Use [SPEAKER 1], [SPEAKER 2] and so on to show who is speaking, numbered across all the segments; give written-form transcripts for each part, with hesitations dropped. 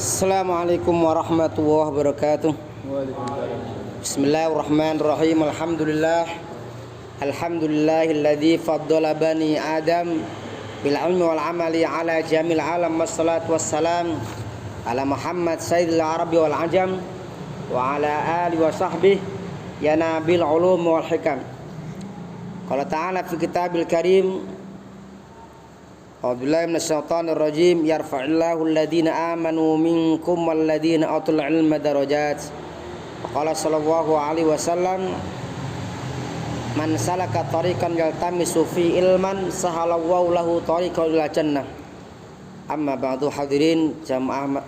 [SPEAKER 1] Assalamualaikum warahmatullahi wabarakatuh. Bismillahirrahmanirrahim. Alhamdulillahilladzi faddala bani Adam bil ilmi wal amali ala jamil alam, wassalatu wassalam ala Muhammad sayyidil arabi wal ajam wa ala alihi wa sahbihi ya nabil ulum wal hikam. Qala ta'ala fi kitabil karim, a'udzubillahi minasyaitonir rajim, yarfa'illahu alladhina amanu minkum walladhina utul ilma darajat. Qala sallallahu alaihi wasallam, man salaka tariqan yaltamisu fi ilman sahalallahu lahu tariqan ila jannah. Amma ba'du, hadirin jamaah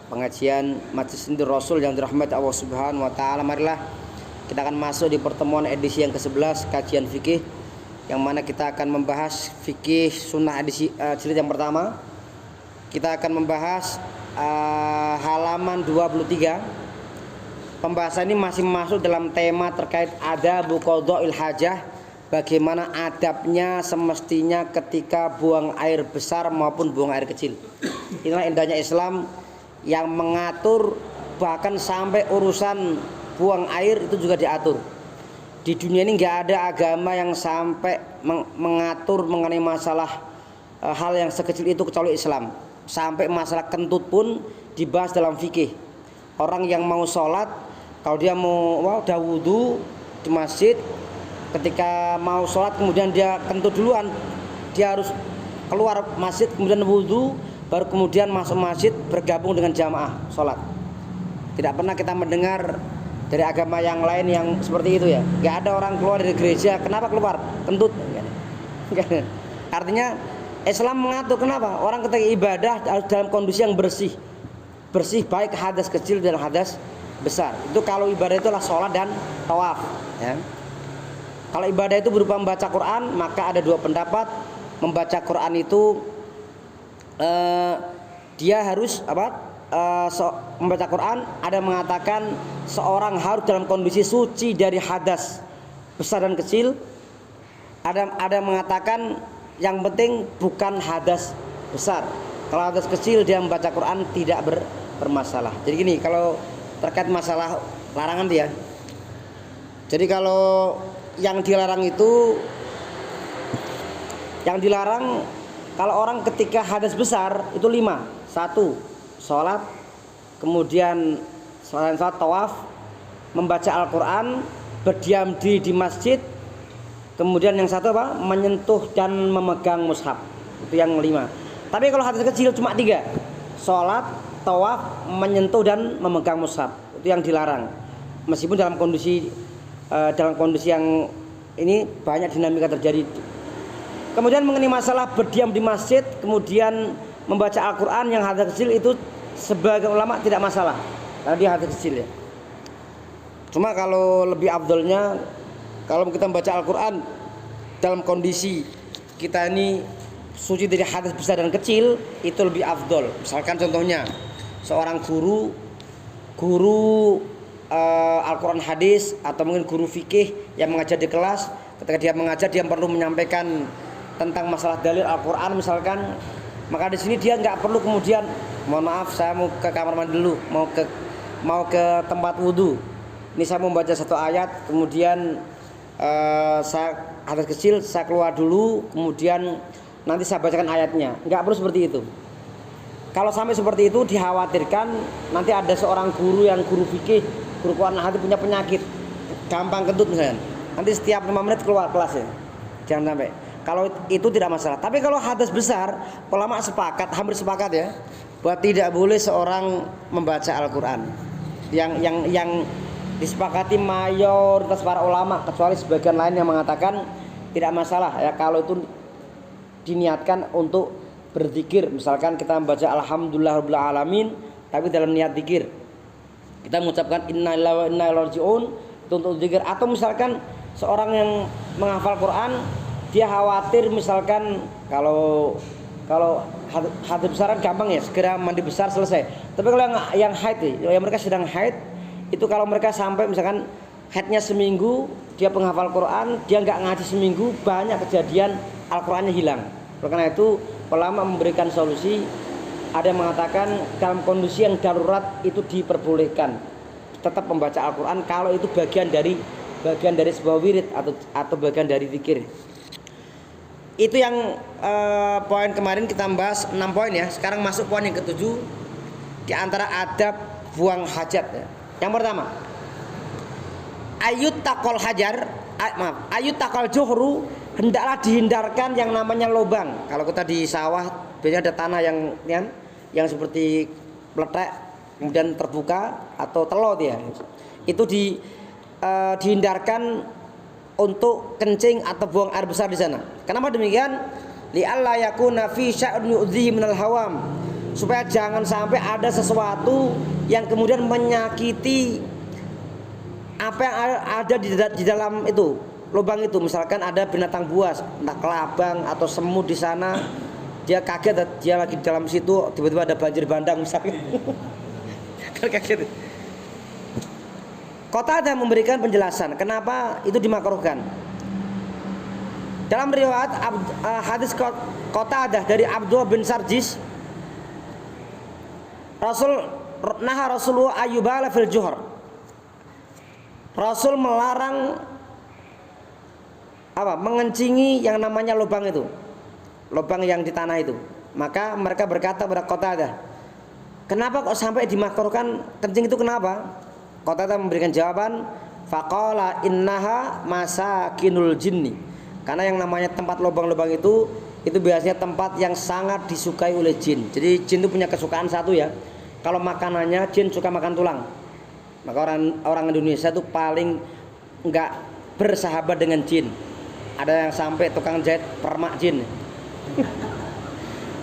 [SPEAKER 1] pengajian Majelis Sindir Rasul yang dirahmati Allah Subhanahu wa taala, marilah kita akan masuk di pertemuan edisi yang ke-11 kajian fikih, yang mana kita akan membahas fikih sunnah edisi jilid yang pertama. Kita akan membahas halaman 23. Pembahasan ini masih masuk dalam tema terkait adabu qadha'il hajah, bagaimana adabnya semestinya ketika buang air besar maupun buang air kecil. Inilah indahnya Islam yang mengatur, bahkan sampai urusan buang air itu juga diatur. Di dunia ini nggak ada agama yang sampai mengatur mengenai masalah hal yang sekecil itu kecuali Islam. Sampai masalah kentut pun dibahas dalam fikih. Orang yang mau sholat, kalau dia mau udah wudhu di masjid, ketika mau sholat kemudian dia kentut duluan, dia harus keluar masjid kemudian wudhu, baru kemudian masuk masjid bergabung dengan jamaah sholat. Tidak pernah kita mendengar dari agama yang lain yang seperti itu ya. Gak ada orang keluar dari gereja, kenapa keluar? Kentut. Artinya Islam mengatur kenapa? Orang ketika ibadah harus dalam kondisi yang bersih. Bersih baik hadas kecil dan hadas besar. Itu kalau ibadah itulah sholat dan tawaf ya. Kalau ibadah itu berupa membaca Quran, maka ada dua pendapat. Membaca Quran itu dia harus membaca Quran, ada mengatakan seorang harus dalam kondisi suci dari hadas besar dan kecil. Ada mengatakan yang penting bukan hadas besar. Kalau hadas kecil dia membaca Quran tidak bermasalah. Jadi gini, kalau terkait masalah larangan dia. Jadi kalau yang dilarang itu, yang dilarang kalau orang ketika hadas besar itu 5. 1. Sholat, kemudian sholat tawaf, membaca Al-Quran, berdiam diri di masjid, kemudian yang satu apa? Menyentuh dan memegang mushaf. Itu yang 5. Tapi kalau hadas kecil cuma 3. Sholat, tawaf, menyentuh dan memegang mushaf. Itu yang dilarang. Meskipun dalam kondisi yang ini banyak dinamika terjadi. Kemudian mengenai masalah berdiam di masjid, kemudian membaca Al-Quran yang hadas kecil, itu sebagian ulama tidak masalah karena dia hadas kecil ya. Cuma kalau lebih afdolnya, kalau kita membaca Al-Quran dalam kondisi kita ini suci dari hadas besar dan kecil, itu lebih afdol. Misalkan contohnya seorang guru Al-Quran hadis atau mungkin guru fikih yang mengajar di kelas, ketika dia mengajar dia perlu menyampaikan tentang masalah dalil Al-Quran misalkan, maka di sini dia nggak perlu kemudian, mohon maaf saya mau ke kamar mandi dulu, mau ke tempat wudhu, ini saya mau baca satu ayat, kemudian saya hadas kecil, saya keluar dulu, kemudian nanti saya bacakan ayatnya. Nggak perlu seperti itu. Kalau sampai seperti itu dikhawatirkan nanti ada seorang guru yang guru fikih, guru Quran hadis punya penyakit gampang kentut misalnya, nanti setiap 5 menit keluar kelas ya. Jangan sampai. Kalau itu tidak masalah. Tapi kalau hadas besar, ulama hampir sepakat ya, bahwa tidak boleh seorang membaca Al-Quran. Yang disepakati mayoritas para ulama, kecuali sebagian lain yang mengatakan tidak masalah ya kalau itu diniatkan untuk berzikir. Misalkan kita membaca Alhamdulillahirabbil alamin, tapi dalam niat zikir kita mengucapkan innalillahi wa inna ilaihi raji'un, itu untuk zikir. Atau misalkan seorang yang menghafal Quran, dia khawatir misalkan kalau hadas besar kan gampang ya, segera mandi besar selesai. Tapi kalau yang haid, yang mereka sedang haid, itu kalau mereka sampai misalkan haidnya seminggu, dia penghafal Quran, dia nggak ngaji seminggu, banyak kejadian Al-Qurannya hilang. Oleh karena itu ulama memberikan solusi. Ada yang mengatakan dalam kondisi yang darurat itu diperbolehkan tetap membaca Al-Quran kalau itu bagian dari sebuah wirid atau bagian dari zikir. Itu yang poin kemarin kita bahas 6 poin ya. Sekarang masuk poin yang ke-7 di antara adab buang hajat ya. Yang pertama, ayut takol juhru, hendaklah dihindarkan yang namanya lubang. Kalau kita di sawah biasanya ada tanah yang seperti peletek kemudian terbuka atau telot ya. Itu dihindarkan untuk kencing atau buang air besar di sana. Kenapa demikian? Li'alla yakuna fi sya'un yu'dhihi minal hawam. Supaya jangan sampai ada sesuatu yang kemudian menyakiti apa yang ada di dalam itu lubang itu. Misalkan ada binatang buas, entah kelabang atau semut di sana, dia kaget, dia lagi di dalam situ tiba-tiba ada banjir bandang misalkan. Kan kaget. Qatadah memberikan penjelasan kenapa itu dimakruhkan. Dalam riwayat hadis Qatadah dari Abdullah bin Sarjis, Rasulullah ayyubala fil juhur. Rasul melarang mengencingi yang namanya lubang itu, lubang yang di tanah itu. Maka mereka berkata pada Qatadah, kenapa kok sampai dimakruhkan kencing itu, kenapa? Qatadah memberikan jawaban, faqala innaha masakinul jinni. Karena yang namanya tempat lubang-lubang itu biasanya tempat yang sangat disukai oleh jin. Jadi jin itu punya kesukaan satu ya. Kalau makanannya jin suka makan tulang. Maka orang Indonesia itu paling enggak bersahabat dengan jin. Ada yang sampai tukang jahit permak jin.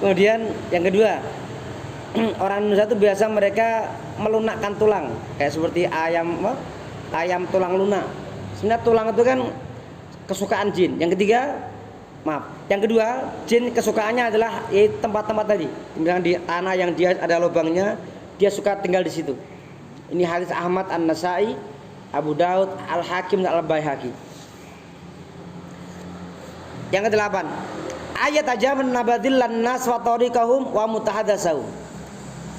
[SPEAKER 1] Kemudian yang kedua, orang Indonesia itu biasa mereka melunakkan tulang, kayak seperti ayam tulang lunak. Sebenarnya tulang itu kan kesukaan jin. Yang kedua, jin kesukaannya adalah tempat-tempat tadi. Misalnya di tanah yang dia ada lubangnya, dia suka tinggal di situ. Ini hadis Ahmad An-Nasai, Abu Daud, Al-Hakim dan Al-Baihaqi. Yang ke-8, ayat ajaban nabadil lannas wa tariqahum wa mutahadasau.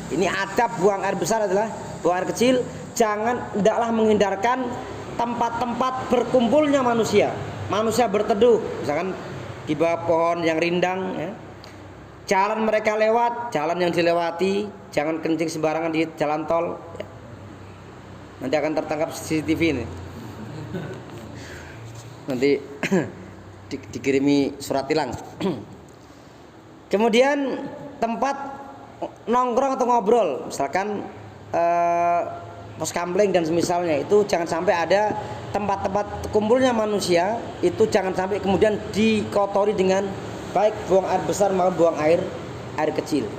[SPEAKER 1] Ini adab buang air besar adalah buang air kecil, hendaklah menghindarkan tempat-tempat berkumpulnya manusia. Manusia berteduh, misalkan di bawah pohon yang rindang ya. Jalan mereka lewat, jalan yang dilewati, jangan kencing sembarangan di jalan tol ya. Nanti akan tertangkap CCTV ini. Nanti dikirimi surat tilang. Kemudian tempat nongkrong atau ngobrol, misalkan pos kamling dan semisalnya, itu jangan sampai ada tempat-tempat kumpulnya manusia, itu jangan sampai kemudian dikotori dengan baik buang air besar maupun buang air kecil.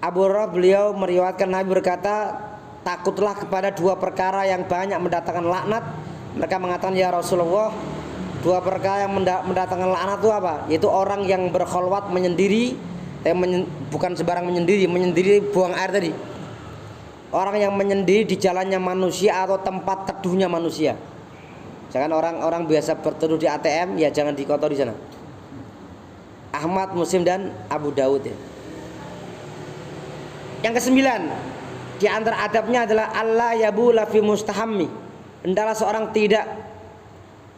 [SPEAKER 1] Abu Hurairah beliau meriwayatkan Nabi berkata, takutlah kepada 2 perkara yang banyak mendatangkan laknat. Mereka mengatakan, ya Rasulullah, 2 perkara yang mendatangkan laknat itu apa? Yaitu orang yang berkholwat menyendiri, bukan sembarang menyendiri buang air tadi. Orang yang menyendiri di jalannya manusia atau tempat teduhnya manusia. Jangan orang biasa berteduh di ATM, ya jangan dikotori di sana. Ahmad, Muslim dan Abu Daud ya. Yang ke-9, di antara adabnya adalah Allah yabula fi mustahammi. Hendaklah seorang tidak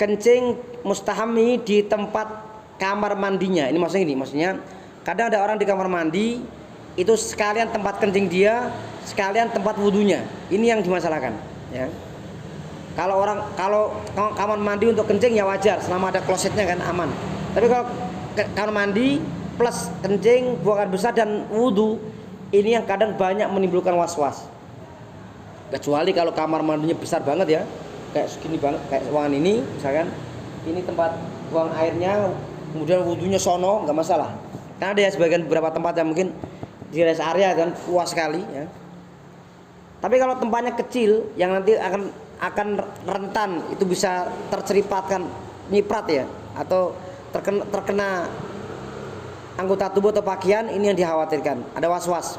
[SPEAKER 1] kencing mustahammi di tempat kamar mandinya. Ini maksudnya kadang ada orang di kamar mandi itu sekalian tempat kencing dia, sekalian tempat wudunya. Ini yang dimasalahkan ya. Kalau kamar mandi untuk kencing ya wajar, selama ada klosetnya kan aman. Tapi kalau kamar mandi plus kencing, buang air besar dan wudu, ini yang kadang banyak menimbulkan was-was. Kecuali kalau kamar mandinya besar banget ya, kayak segini banget, kayak ruangan ini misalkan, ini tempat buang airnya, kemudian wudunya sono, nggak masalah. Karena ada sebagian beberapa tempat yang mungkin di rest area kan puas sekali ya. Tapi kalau tempatnya kecil yang nanti akan rentan, itu bisa terceripatkan nyiprat ya, atau terkena anggota tubuh atau pakaian, ini yang dikhawatirkan, ada was-was.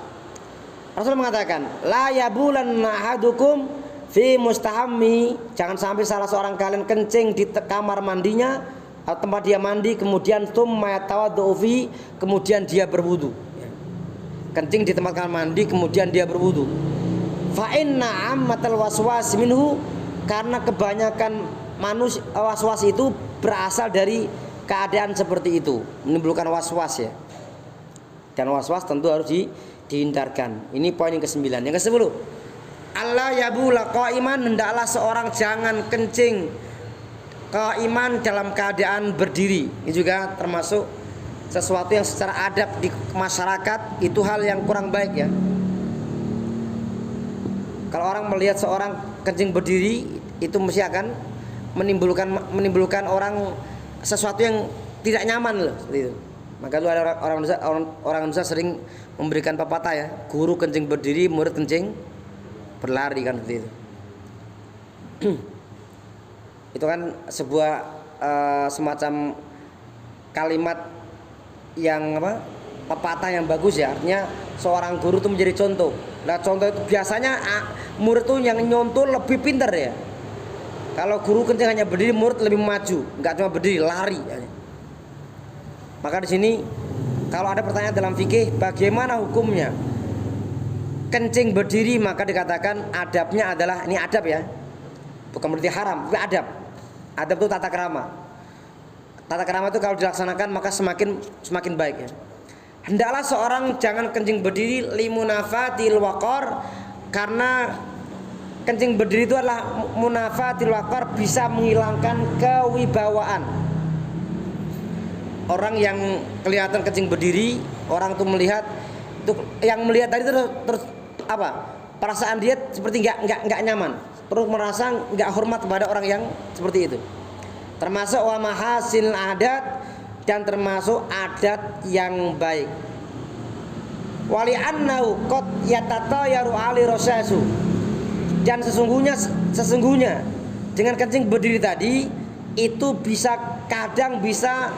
[SPEAKER 1] Rasul mengatakan, la yabulan ahadukum fi mustahammi, jangan sampai salah seorang kalian kencing di kamar mandinya, atau tempat dia mandi, kemudian tsumma yatawaddu fi, kemudian dia berwudu. Kencing di tempat kamar mandi kemudian dia berwudu. Fa inna ammatal waswas minhu, karena kebanyakan manusia waswas itu berasal dari keadaan seperti itu, menimbulkan waswas ya. Dan waswas tentu harus dihindarkan. Ini poin yang ke-9. Yang ke-10, Allah yabula qaiman, hendaklah seorang jangan kencing qaiman dalam keadaan berdiri. Ini juga termasuk sesuatu yang secara adab di masyarakat itu hal yang kurang baik ya. Kalau orang melihat seorang kencing berdiri itu mesti akan menimbulkan orang sesuatu yang tidak nyaman loh, seperti itu. Maka lu ada orang Indonesia sering memberikan pepatah ya, guru kencing berdiri, murid kencing berlari, kan seperti itu. Itu kan sebuah semacam kalimat yang pepatah yang bagus ya, artinya seorang guru itu menjadi contoh. Nah contoh itu biasanya murid tuh yang nyontoh lebih pintar ya. Kalau guru kencing hanya berdiri, murid lebih maju, nggak cuma berdiri, lari. Maka di sini kalau ada pertanyaan dalam fikih bagaimana hukumnya kencing berdiri, maka dikatakan adabnya adalah, ini adab ya, bukan berarti haram, tapi adab. Adab itu tata krama. Tata krama itu kalau dilaksanakan maka semakin baik ya. Hendaklah seorang jangan kencing berdiri limunafatil waqar, karena kencing berdiri itu adalah munafatil waqar, bisa menghilangkan kewibawaan. Orang yang kelihatan kencing berdiri, orang tuh melihat, tuh yang melihat tadi terus apa? Perasaan dia seperti nggak nyaman, terus merasa nggak hormat kepada orang yang seperti itu. Termasuk wa mahasil adat, dan termasuk adat yang baik. Wali annahu qad yatatayaru ali rasasu, dan sesungguhnya dengan kencing berdiri tadi itu kadang bisa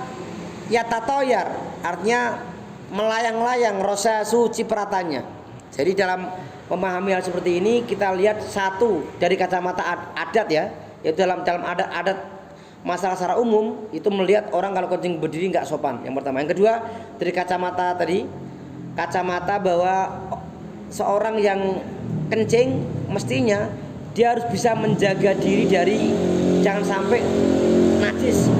[SPEAKER 1] yatatayar, artinya melayang-layang rasasu, cipratannya. Jadi dalam memahami hal seperti ini kita lihat satu dari kacamata adat ya, yaitu dalam adat masalah secara umum itu melihat orang kalau kencing berdiri nggak sopan, yang pertama. Yang kedua dari kacamata bahwa seorang yang kencing mestinya dia harus bisa menjaga diri dari jangan sampai najis.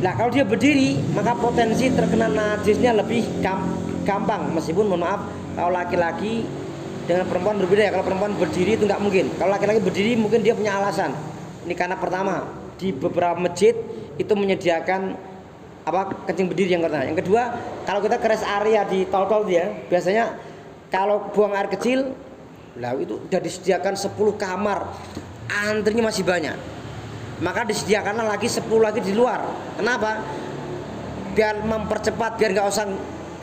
[SPEAKER 1] Nah kalau dia berdiri maka potensi terkena najisnya lebih gampang, meskipun mohon maaf kalau laki-laki dengan perempuan berbeda ya. Kalau perempuan berdiri itu nggak mungkin, kalau laki-laki berdiri mungkin dia punya alasan. Ini karena pertama di beberapa masjid itu menyediakan kencing berdiri yang pertama. Yang kedua, kalau kita ke rest area di tol-tol dia, biasanya kalau buang air kecil, lah itu udah disediakan 10 kamar, antrinya masih banyak. Maka disediakanlah lagi 10 lagi di luar. Kenapa? Biar mempercepat, biar nggak usah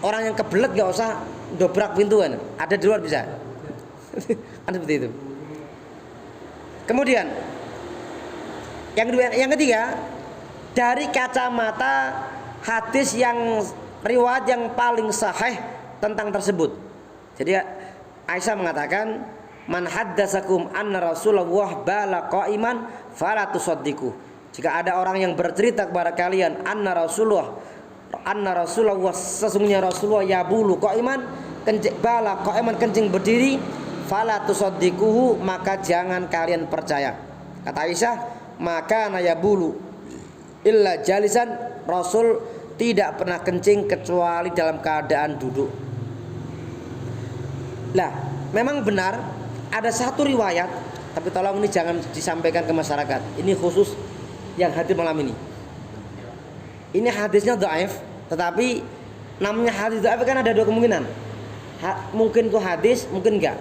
[SPEAKER 1] orang yang kebelet nggak usah dobrak pintu kan. Ada di luar bisa. Kan seperti itu. Kemudian yang ketiga, dari kacamata hadis yang riwayat yang paling sahih tentang tersebut. Jadi Aisyah mengatakan, man haddatsakum anna Rasulullah bala qaiman fala tusaddiqu. Jika ada orang yang bercerita kepada kalian anna Rasulullah sesungguhnya Rasulullah yabulu qaiman, bala qaiman, kencing berdiri, fala tusaddiquhu, maka jangan kalian percaya. Kata Aisyah, maka nayabulu illa jalisan, Rasul tidak pernah kencing kecuali dalam keadaan duduk. Lah, memang benar ada satu riwayat, tapi tolong ini jangan disampaikan ke masyarakat. Ini khusus yang hadir malam ini. Ini hadisnya dhaif, tetapi namanya hadis dhaif kan ada dua kemungkinan. Mungkin itu hadis, mungkin enggak.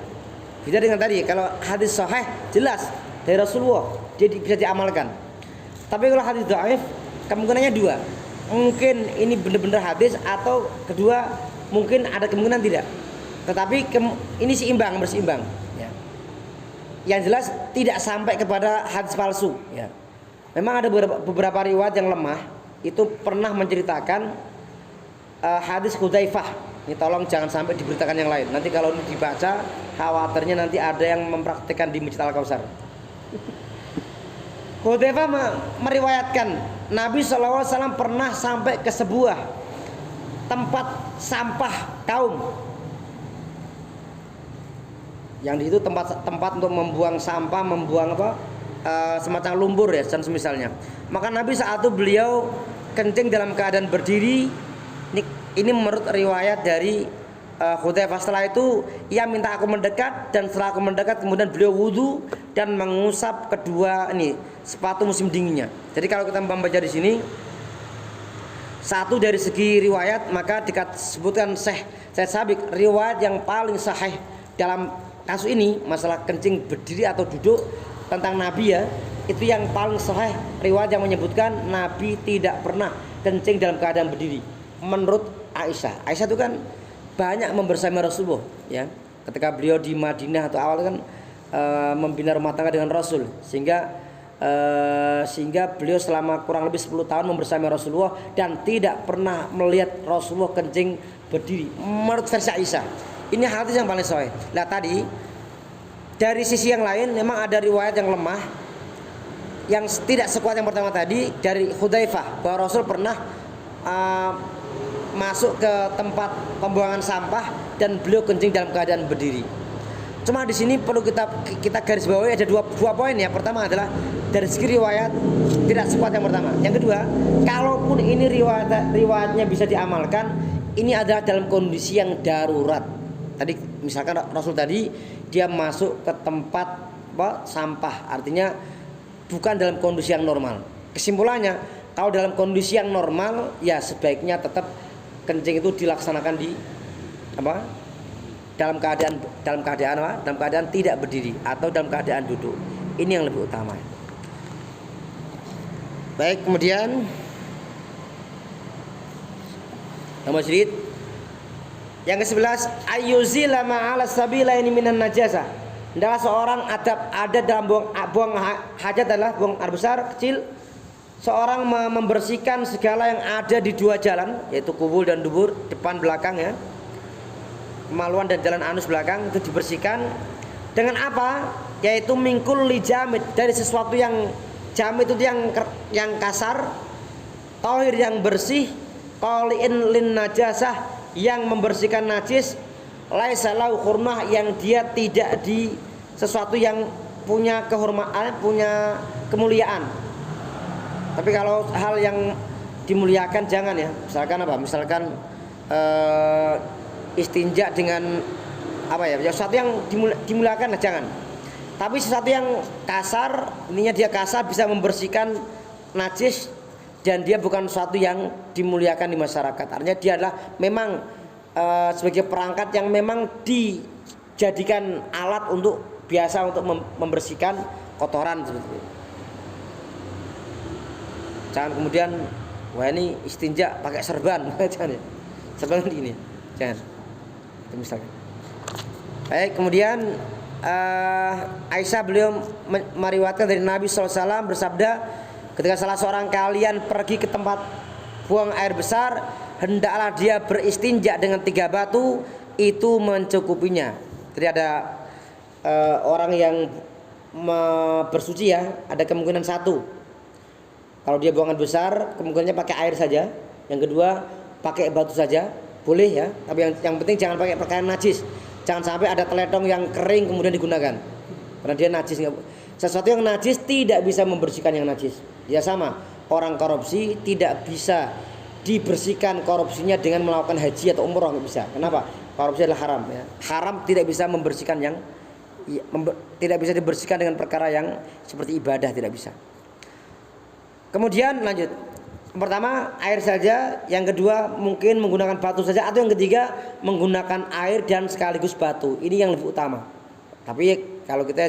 [SPEAKER 1] Beda dengan tadi, kalau hadis sahih jelas dari Rasulullah, jadi bisa diamalkan. Tapi kalau hadis dhaif kemungkinannya dua. Mungkin ini benar-benar hadis, atau kedua mungkin ada kemungkinan tidak. Tetapi ini berseimbang ya. Yang jelas tidak sampai kepada hadis palsu ya. Memang ada beberapa riwayat yang lemah, itu pernah menceritakan hadis Hudzaifah. Ini tolong jangan sampai diberitakan yang lain. Nanti kalau ini dibaca, khawatirnya nanti ada yang mempraktikkan di Masjid Al-Kautsar. Hudzaifah meriwayatkan Nabi SAW pernah sampai ke sebuah tempat sampah kaum, yang di situ tempat untuk membuang sampah, membuang semacam lumpur ya dan semisalnya. Maka Nabi saat itu beliau kencing dalam keadaan berdiri. Ini menurut riwayat dari Hudzaifah. Setelah itu ia minta aku mendekat, dan setelah aku mendekat kemudian beliau wudhu dan mengusap kedua sepatu musim dinginnya. Jadi kalau kita membaca di sini, satu dari segi riwayat, maka disebutkan Syekh Sabiq, riwayat yang paling sahih dalam kasus ini masalah kencing berdiri atau duduk tentang Nabi ya, itu yang paling sahih riwayat yang menyebutkan Nabi tidak pernah kencing dalam keadaan berdiri. Menurut Aisyah itu kan banyak membersama Rasulullah ya, ketika beliau di Madinah atau awal kan membina rumah tangga dengan Rasul, sehingga beliau selama kurang lebih 10 tahun membersama Rasulullah dan tidak pernah melihat Rasulullah kencing berdiri. Menurut versi Aisyah, ini hadis yang paling sahih. Nah tadi dari sisi yang lain memang ada riwayat yang lemah yang tidak sekuat yang pertama tadi dari Hudzaifah, bahwa Rasul pernah masuk ke tempat pembuangan sampah dan beliau kencing dalam keadaan berdiri. Cuma di sini perlu kita garis bawahi ada dua poin ya. Pertama adalah dari segi riwayat tidak sekuat yang pertama. Yang kedua, kalaupun ini riwayatnya bisa diamalkan, ini adalah dalam kondisi yang darurat. Tadi misalkan Rasul tadi dia masuk ke tempat sampah, artinya bukan dalam kondisi yang normal. Kesimpulannya, kalau dalam kondisi yang normal ya sebaiknya tetap kencing itu dilaksanakan di dalam keadaan tidak berdiri atau dalam keadaan duduk. Ini yang lebih utama. Baik, kemudian nomor sedikit yang ke-11, ayyuzila ma'ala sabila ini minan najasa. Adalah seorang ada dalam buang hajat adalah buang air besar kecil, seorang membersihkan segala yang ada di dua jalan, yaitu kubul dan dubur, depan belakang ya, kemaluan dan jalan anus belakang, itu dibersihkan dengan apa? Yaitu mingkul li jamid, dari sesuatu yang jamid itu yang kasar, tohir yang bersih, qali'in lin najasah yang membersihkan najis, laisa lahu hurmah yang dia tidak di sesuatu yang punya kehormatan, punya kemuliaan. Tapi kalau hal yang dimuliakan jangan ya. Misalkan Misalkan istinja dengan sesuatu yang dimuliakan lah jangan. Tapi sesuatu yang kasar, ininya dia kasar bisa membersihkan najis dan dia bukan sesuatu yang dimuliakan di masyarakat. Artinya dia adalah memang sebagai perangkat yang memang dijadikan alat untuk biasa untuk membersihkan kotoran seperti itu. Jangan kemudian ini istinja pakai serban, jangan ya. Serban ini, jangan. Itu misalkan. Baik, kemudian Aisyah beliau meriwayatkan dari Nabi SAW bersabda, ketika salah seorang kalian pergi ke tempat buang air besar, hendaklah dia beristinja dengan 3 batu, itu mencukupinya. Jadi ada orang yang bersuci ya, ada kemungkinan satu. Kalau dia buangan besar, kemungkinannya pakai air saja. Yang kedua, pakai batu saja, boleh ya. Tapi yang penting jangan pakai pakaian najis. Jangan sampai ada teletong yang kering kemudian digunakan, karena dia najis. Sesuatu yang najis tidak bisa membersihkan yang najis. Ya sama, orang korupsi tidak bisa dibersihkan korupsinya dengan melakukan haji atau umroh, nggak bisa. Kenapa? Korupsi adalah haram ya. Haram tidak bisa membersihkan tidak bisa dibersihkan dengan perkara yang seperti ibadah, tidak bisa. Kemudian lanjut, pertama air saja, yang kedua mungkin menggunakan batu saja, atau yang ketiga menggunakan air dan sekaligus batu. Ini yang lebih utama. Tapi kalau kita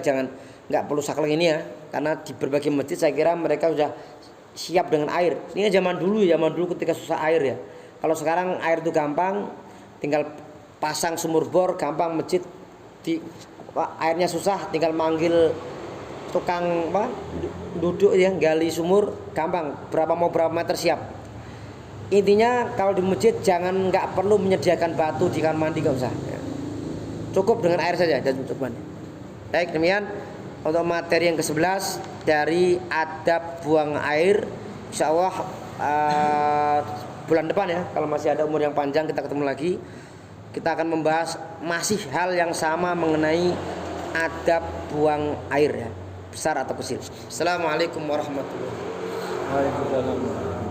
[SPEAKER 1] nggak perlu saklek ini ya, karena di berbagai masjid saya kira mereka sudah siap dengan air. Ini zaman dulu ketika susah air ya. Kalau sekarang air itu gampang, tinggal pasang sumur bor, gampang. Masjid airnya susah, tinggal manggil tukang duduk ya, gali sumur, gampang, berapa meter siap. Intinya kalau di masjid nggak perlu menyediakan batu di kamar mandi, nggak usah ya. Cukup dengan air saja dan cukup mandi. Baik, demikian untuk materi yang ke-11 dari adab buang air Insya Allah bulan depan ya, kalau masih ada umur yang panjang kita ketemu lagi. Kita akan membahas masih hal yang sama mengenai adab buang air ya, besar atau kecil. Assalamualaikum warahmatullahi wabarakatuh.
[SPEAKER 2] Waalaikumsalam.